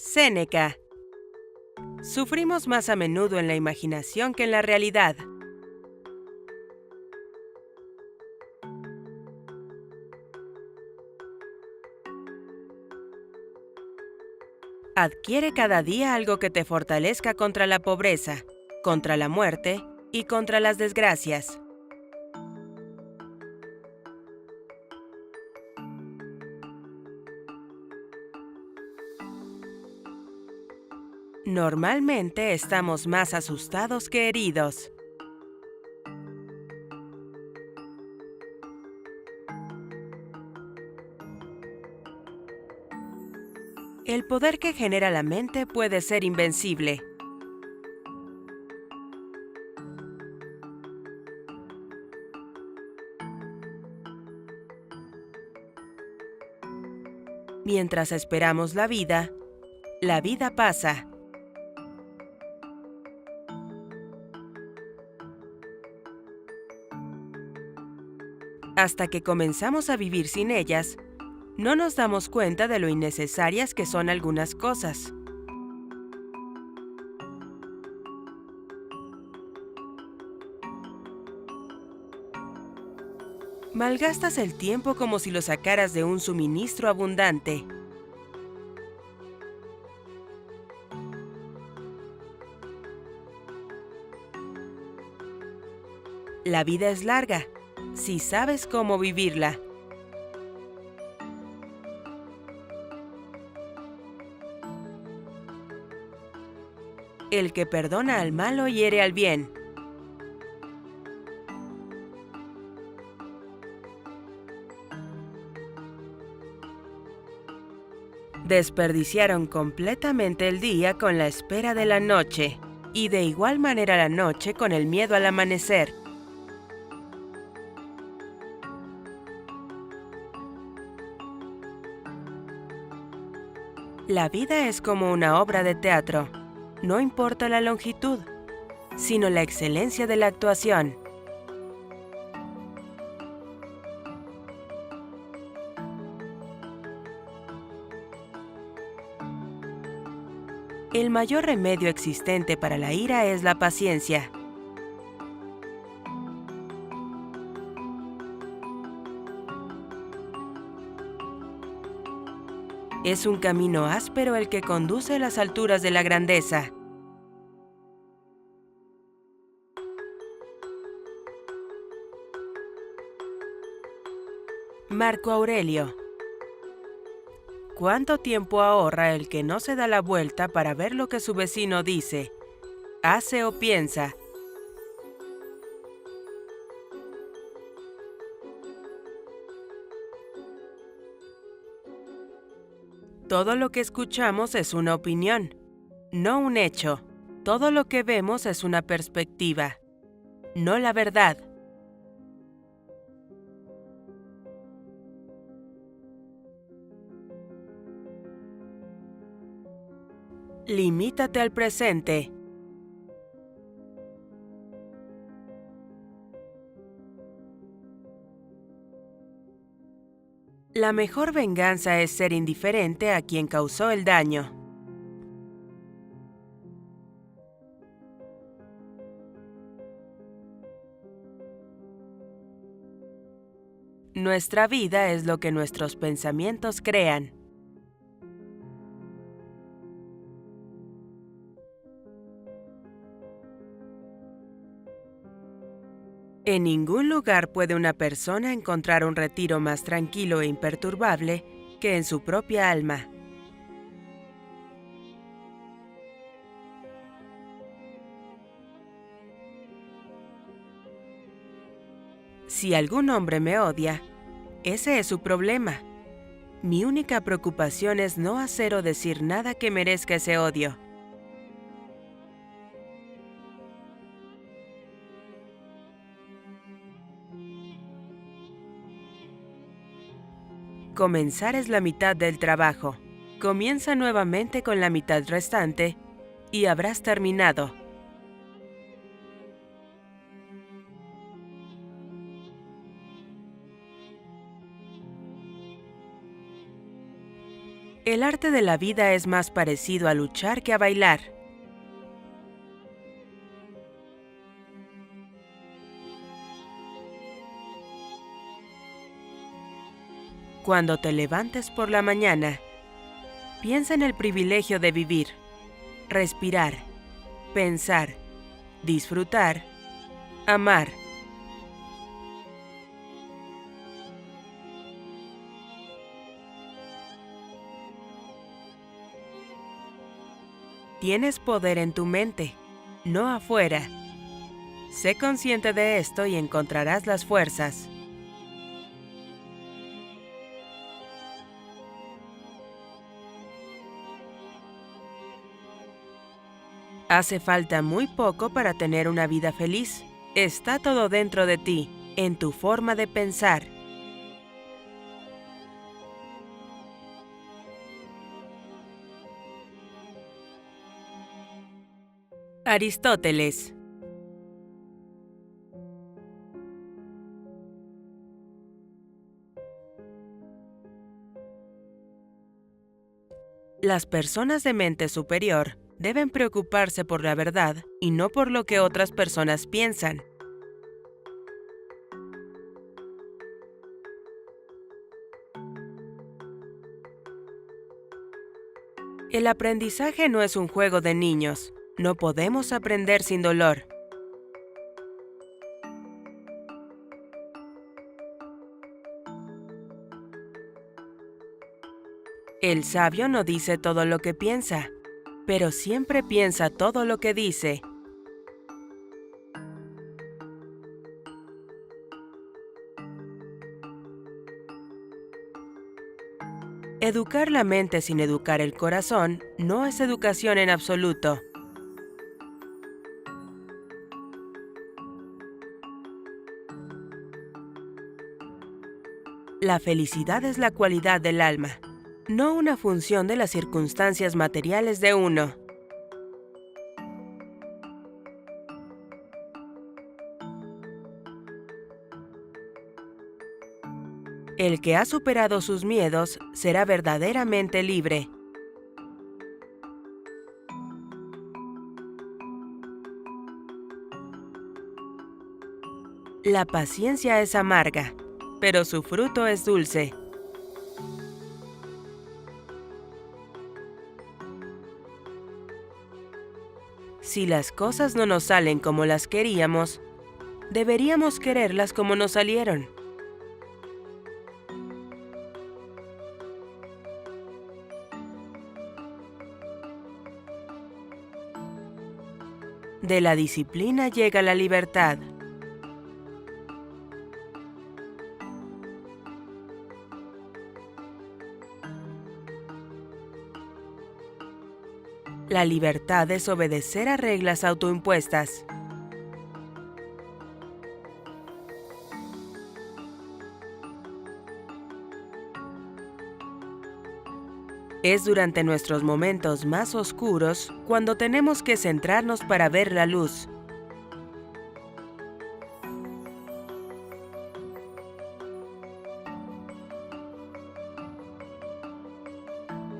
Séneca. Sufrimos más a menudo en la imaginación que en la realidad. Adquiere cada día algo que te fortalezca contra la pobreza, contra la muerte y contra las desgracias. Normalmente estamos más asustados que heridos. El poder que genera la mente puede ser invencible. Mientras esperamos la vida pasa. Hasta que comenzamos a vivir sin ellas, no nos damos cuenta de lo innecesarias que son algunas cosas. Malgastas el tiempo como si lo sacaras de un suministro abundante. La vida es larga, si sabes cómo vivirla. El que perdona al malo hiere al bien. Desperdiciaron completamente el día con la espera de la noche, y de igual manera la noche con el miedo al amanecer. La vida es como una obra de teatro. No importa la longitud, sino la excelencia de la actuación. El mayor remedio existente para la ira es la paciencia. Es un camino áspero el que conduce a las alturas de la grandeza. Marco Aurelio. ¿Cuánto tiempo ahorra el que no se da la vuelta para ver lo que su vecino dice, hace o piensa? Todo lo que escuchamos es una opinión, no un hecho. Todo lo que vemos es una perspectiva, no la verdad. Limítate al presente. La mejor venganza es ser indiferente a quien causó el daño. Nuestra vida es lo que nuestros pensamientos crean. En ningún lugar puede una persona encontrar un retiro más tranquilo e imperturbable que en su propia alma. Si algún hombre me odia, ese es su problema. Mi única preocupación es no hacer o decir nada que merezca ese odio. Comenzar es la mitad del trabajo. Comienza nuevamente con la mitad restante y habrás terminado. El arte de la vida es más parecido a luchar que a bailar. Cuando te levantes por la mañana, piensa en el privilegio de vivir, respirar, pensar, disfrutar, amar. Tienes poder en tu mente, no afuera. Sé consciente de esto y encontrarás las fuerzas. Hace falta muy poco para tener una vida feliz. Está todo dentro de ti, en tu forma de pensar. Aristóteles. Las personas de mente superior deben preocuparse por la verdad y no por lo que otras personas piensan. El aprendizaje no es un juego de niños. No podemos aprender sin dolor. El sabio no dice todo lo que piensa, pero siempre piensa todo lo que dice. Educar la mente sin educar el corazón no es educación en absoluto. La felicidad es la cualidad del alma, no una función de las circunstancias materiales de uno. El que ha superado sus miedos será verdaderamente libre. La paciencia es amarga, pero su fruto es dulce. Si las cosas no nos salen como las queríamos, deberíamos quererlas como nos salieron. De la disciplina llega la libertad. La libertad es obedecer a reglas autoimpuestas. Es durante nuestros momentos más oscuros cuando tenemos que centrarnos para ver la luz.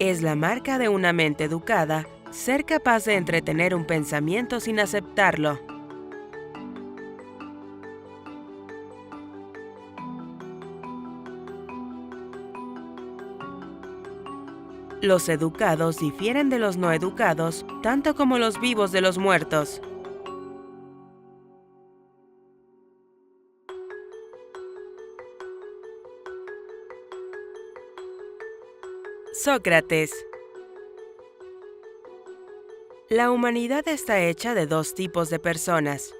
Es la marca de una mente educada ser capaz de entretener un pensamiento sin aceptarlo. Los educados difieren de los no educados, tanto como los vivos de los muertos. Sócrates. La humanidad está hecha de dos tipos de personas: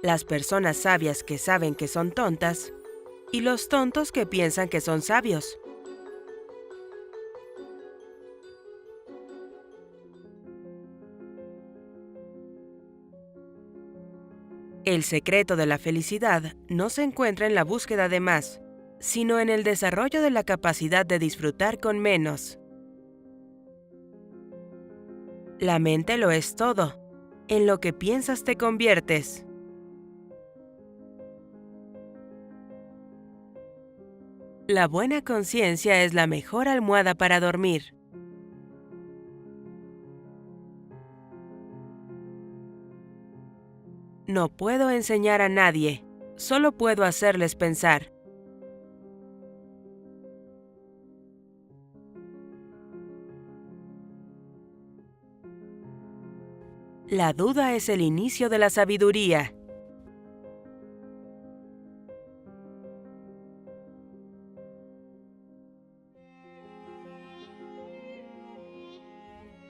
las personas sabias que saben que son tontas y los tontos que piensan que son sabios. El secreto de la felicidad no se encuentra en la búsqueda de más, sino en el desarrollo de la capacidad de disfrutar con menos. La mente lo es todo. En lo que piensas te conviertes. La buena conciencia es la mejor almohada para dormir. No puedo enseñar a nadie, solo puedo hacerles pensar. La duda es el inicio de la sabiduría.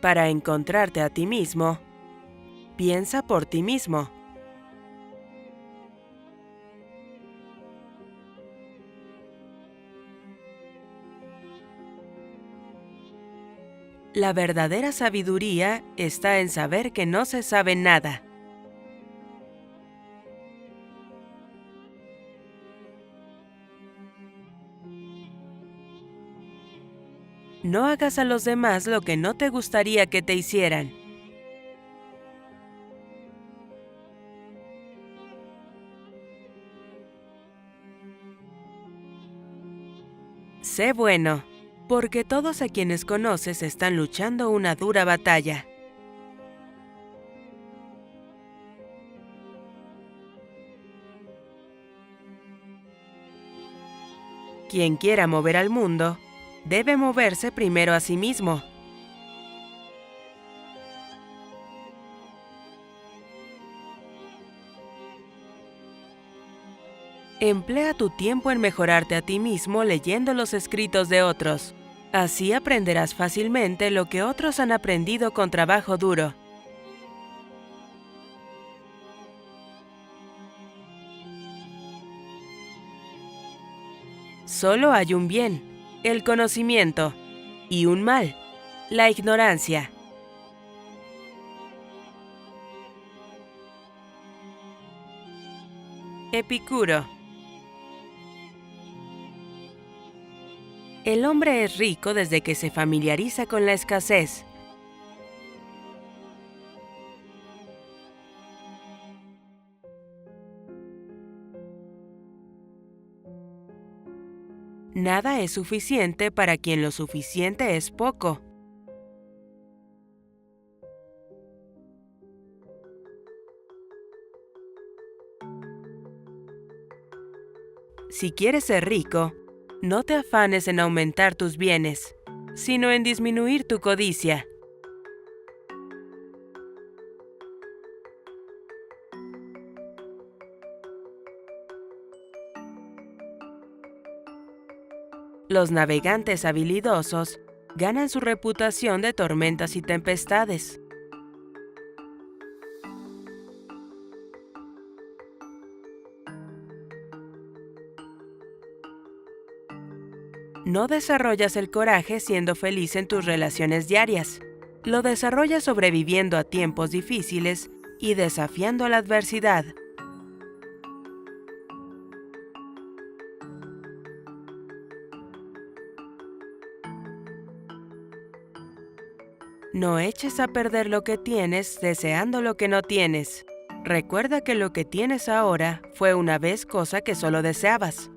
Para encontrarte a ti mismo, piensa por ti mismo. La verdadera sabiduría está en saber que no se sabe nada. No hagas a los demás lo que no te gustaría que te hicieran. Sé bueno, porque todos a quienes conoces están luchando una dura batalla. Quien quiera mover al mundo, debe moverse primero a sí mismo. Emplea tu tiempo en mejorarte a ti mismo leyendo los escritos de otros. Así aprenderás fácilmente lo que otros han aprendido con trabajo duro. Solo hay un bien, el conocimiento, y un mal, la ignorancia. Epicuro. El hombre es rico desde que se familiariza con la escasez. Nada es suficiente para quien lo suficiente es poco. Si quieres ser rico, no te afanes en aumentar tus bienes, sino en disminuir tu codicia. Los navegantes habilidosos ganan su reputación de tormentas y tempestades. No desarrollas el coraje siendo feliz en tus relaciones diarias. Lo desarrollas sobreviviendo a tiempos difíciles y desafiando la adversidad. No eches a perder lo que tienes deseando lo que no tienes. Recuerda que lo que tienes ahora fue una vez cosa que solo deseabas.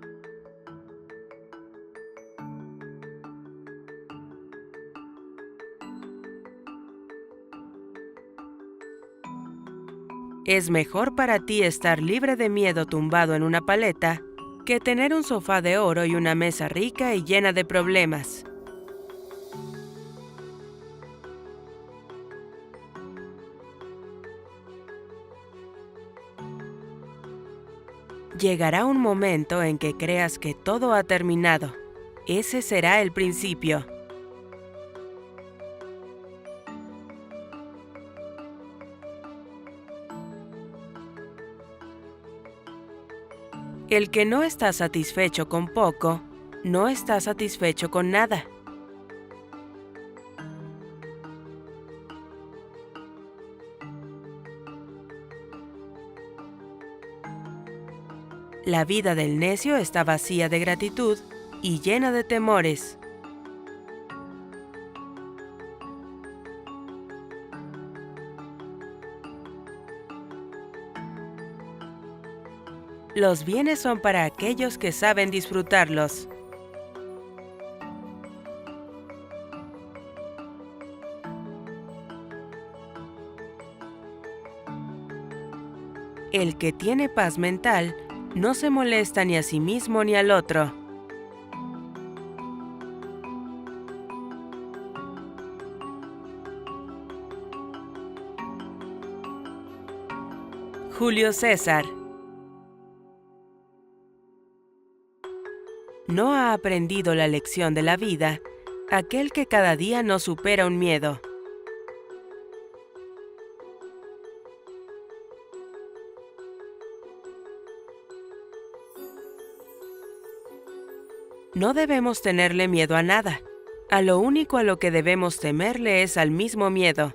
Es mejor para ti estar libre de miedo tumbado en una paleta que tener un sofá de oro y una mesa rica y llena de problemas. Llegará un momento en que creas que todo ha terminado. Ese será el principio. El que no está satisfecho con poco, no está satisfecho con nada. La vida del necio está vacía de gratitud y llena de temores. Los bienes son para aquellos que saben disfrutarlos. El que tiene paz mental no se molesta ni a sí mismo ni al otro. Julio César. No ha aprendido la lección de la vida aquel que cada día no supera un miedo. No debemos tenerle miedo a nada. A lo único a lo que debemos temerle es al mismo miedo.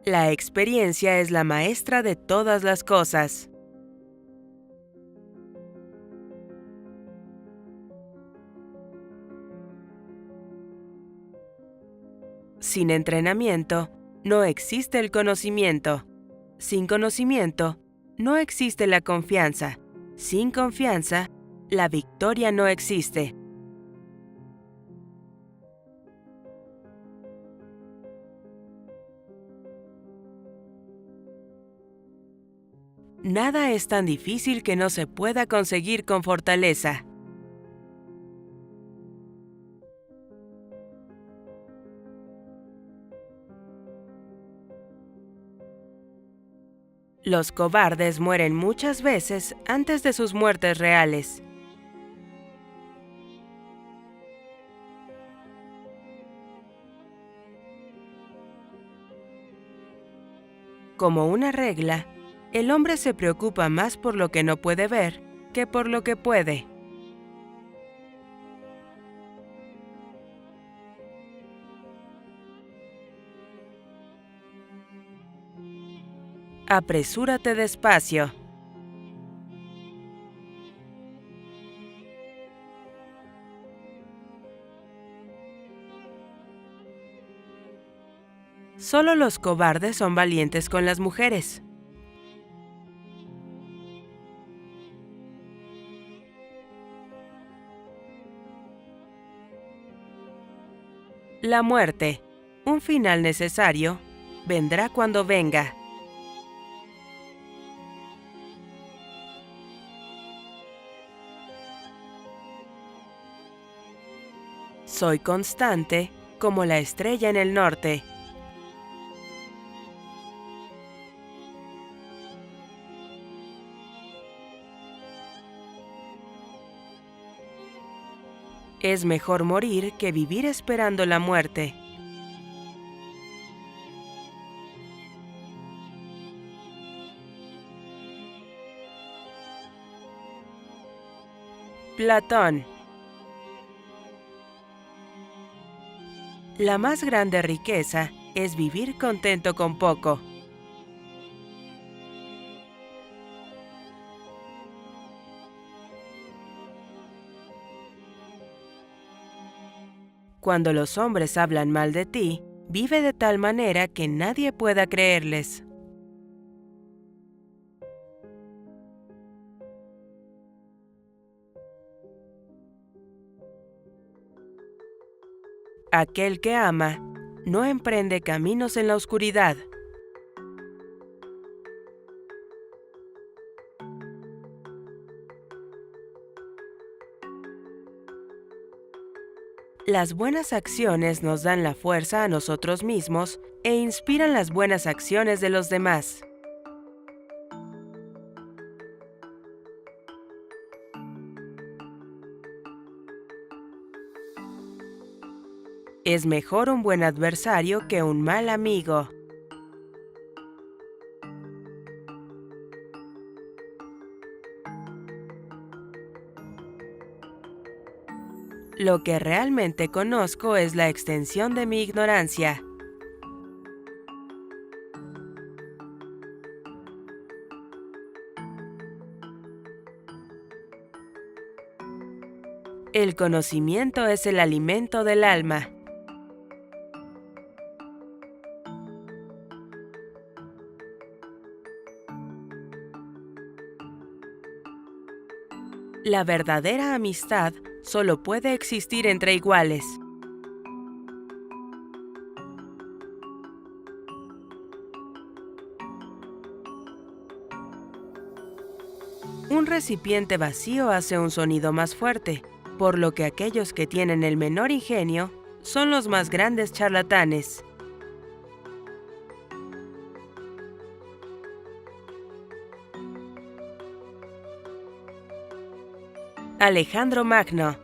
La experiencia es la maestra de todas las cosas. Sin entrenamiento, no existe el conocimiento. Sin conocimiento, no existe la confianza. Sin confianza, la victoria no existe. Nada es tan difícil que no se pueda conseguir con fortaleza. Los cobardes mueren muchas veces antes de sus muertes reales. Como una regla, el hombre se preocupa más por lo que no puede ver que por lo que puede. Apresúrate despacio. Solo los cobardes son valientes con las mujeres. La muerte, un final necesario, vendrá cuando venga. Soy constante como la estrella en el norte. Es mejor morir que vivir esperando la muerte. Platón. La más grande riqueza es vivir contento con poco. Cuando los hombres hablan mal de ti, vive de tal manera que nadie pueda creerles. Aquel que ama no emprende caminos en la oscuridad. Las buenas acciones nos dan la fuerza a nosotros mismos e inspiran las buenas acciones de los demás. Es mejor un buen adversario que un mal amigo. Lo que realmente conozco es la extensión de mi ignorancia. El conocimiento es el alimento del alma. La verdadera amistad solo puede existir entre iguales. Un recipiente vacío hace un sonido más fuerte, por lo que aquellos que tienen el menor ingenio son los más grandes charlatanes. Alejandro Magno.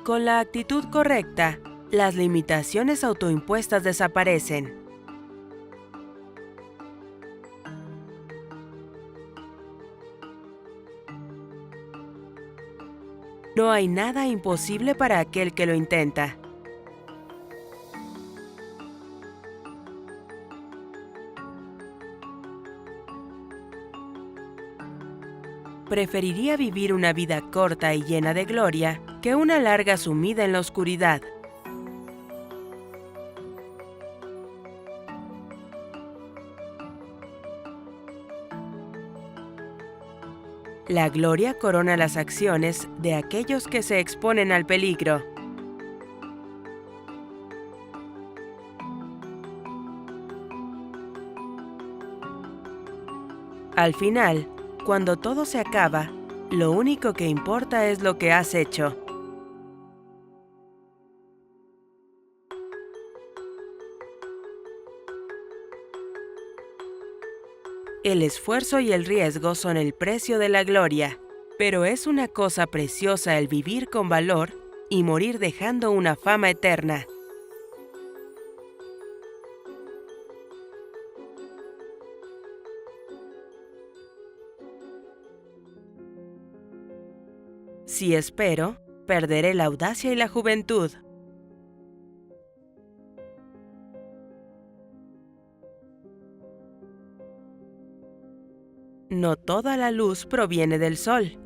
Con la actitud correcta, las limitaciones autoimpuestas desaparecen. No hay nada imposible para aquel que lo intenta. Preferiría vivir una vida corta y llena de gloria que una larga sumida en la oscuridad. La gloria corona las acciones de aquellos que se exponen al peligro. Al final, cuando todo se acaba, lo único que importa es lo que has hecho. El esfuerzo y el riesgo son el precio de la gloria, pero es una cosa preciosa el vivir con valor y morir dejando una fama eterna. Si espero, perderé la audacia y la juventud. No toda la luz proviene del sol.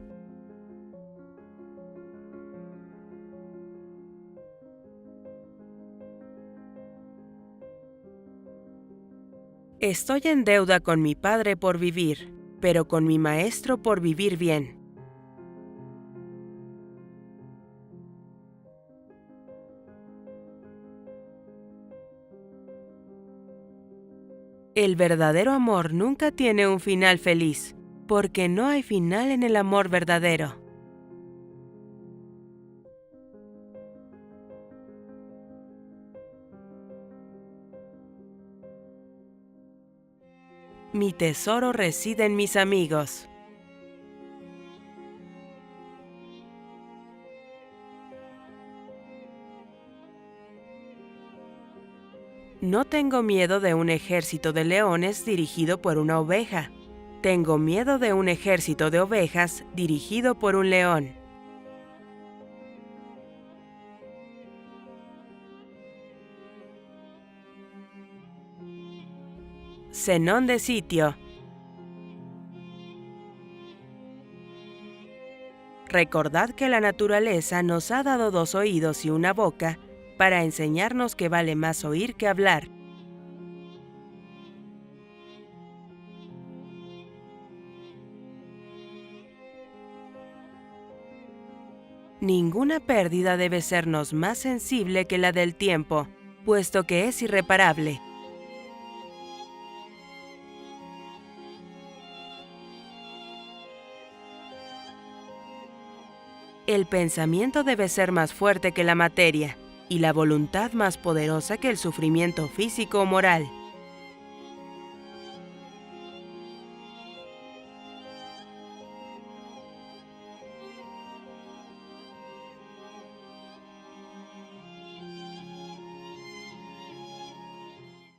Estoy en deuda con mi padre por vivir, pero con mi maestro por vivir bien. El verdadero amor nunca tiene un final feliz, porque no hay final en el amor verdadero. Mi tesoro reside en mis amigos. No tengo miedo de un ejército de leones dirigido por una oveja. Tengo miedo de un ejército de ovejas dirigido por un león. Zenón de Sitio. Recordad que la naturaleza nos ha dado 2 oídos y una boca para enseñarnos que vale más oír que hablar. Ninguna pérdida debe sernos más sensible que la del tiempo, puesto que es irreparable. El pensamiento debe ser más fuerte que la materia, y la voluntad más poderosa que el sufrimiento físico o moral.